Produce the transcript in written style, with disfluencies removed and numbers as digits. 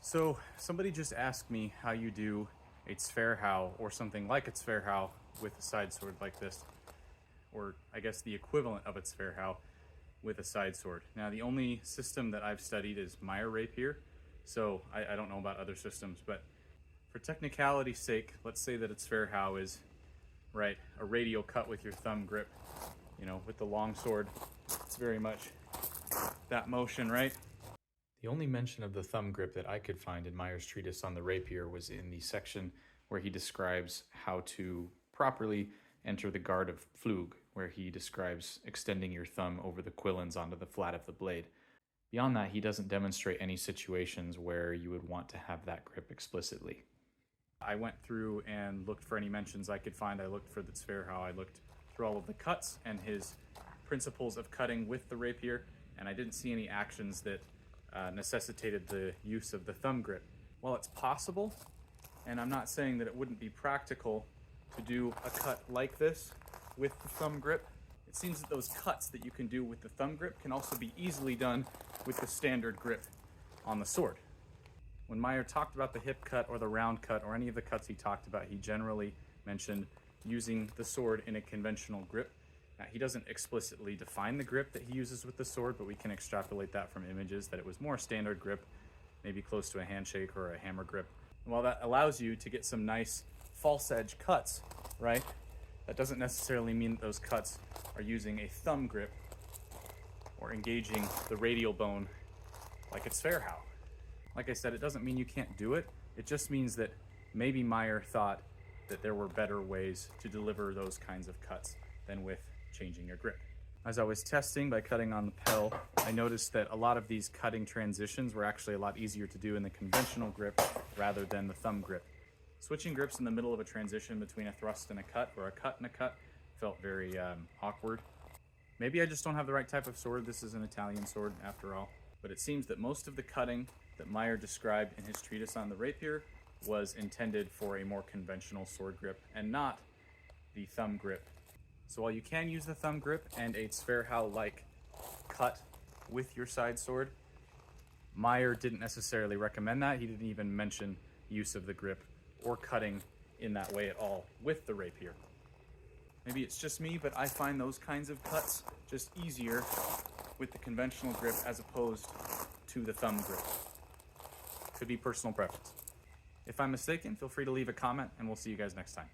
So somebody just asked me how you do a Zwerhaus or something like a Zwerhaus with a side sword like this, or I guess the equivalent of a Zwerhaus with a side sword. Now the only system that I've studied is Meyer rapier, so I don't know about other systems, but for technicality's sake, let's say that a Zwerhaus is, right, a radial cut with your thumb grip. You know, with the long sword, it's very much that motion, right? The only mention of the thumb grip that I could find in Meyer's treatise on the rapier was in the section where he describes how to properly enter the guard of Flug, where he describes extending your thumb over the quillins onto the flat of the blade. Beyond that, he doesn't demonstrate any situations where you would want to have that grip explicitly. I went through and looked for any mentions I could find. I looked for the Zwerhaus, I looked through all of the cuts and his principles of cutting with the rapier, and I didn't see any actions that necessitated the use of the thumb grip. While it's possible, and I'm not saying that it wouldn't be practical to do a cut like this with the thumb grip, it seems that those cuts that you can do with the thumb grip can also be easily done with the standard grip on the sword. When Meyer talked about the hip cut or the round cut or any of the cuts he talked about, he generally mentioned using the sword in a conventional grip. Now, he doesn't explicitly define the grip that he uses with the sword, but we can extrapolate that from images that it was more standard grip, maybe close to a handshake or a hammer grip. And while that allows you to get some nice false edge cuts, right, that doesn't necessarily mean that those cuts are using a thumb grip or engaging the radial bone like it's Zwerhaus. Like I said, it doesn't mean you can't do it. It just means that maybe Meyer thought that there were better ways to deliver those kinds of cuts than with changing your grip. As I was testing by cutting on the pedal, I noticed that a lot of these cutting transitions were actually a lot easier to do in the conventional grip rather than the thumb grip. Switching grips in the middle of a transition between a thrust and a cut, or a cut and a cut, felt very awkward. Maybe I just don't have the right type of sword. This is an Italian sword after all. But it seems that most of the cutting that Meyer described in his treatise on the rapier was intended for a more conventional sword grip and not the thumb grip. So while you can use the thumb grip and a Zwerhaus-like cut with your side sword, Meyer didn't necessarily recommend that. He didn't even mention use of the grip or cutting in that way at all with the rapier. Maybe it's just me, but I find those kinds of cuts just easier with the conventional grip as opposed to the thumb grip. Could be personal preference. If I'm mistaken, feel free to leave a comment, and we'll see you guys next time.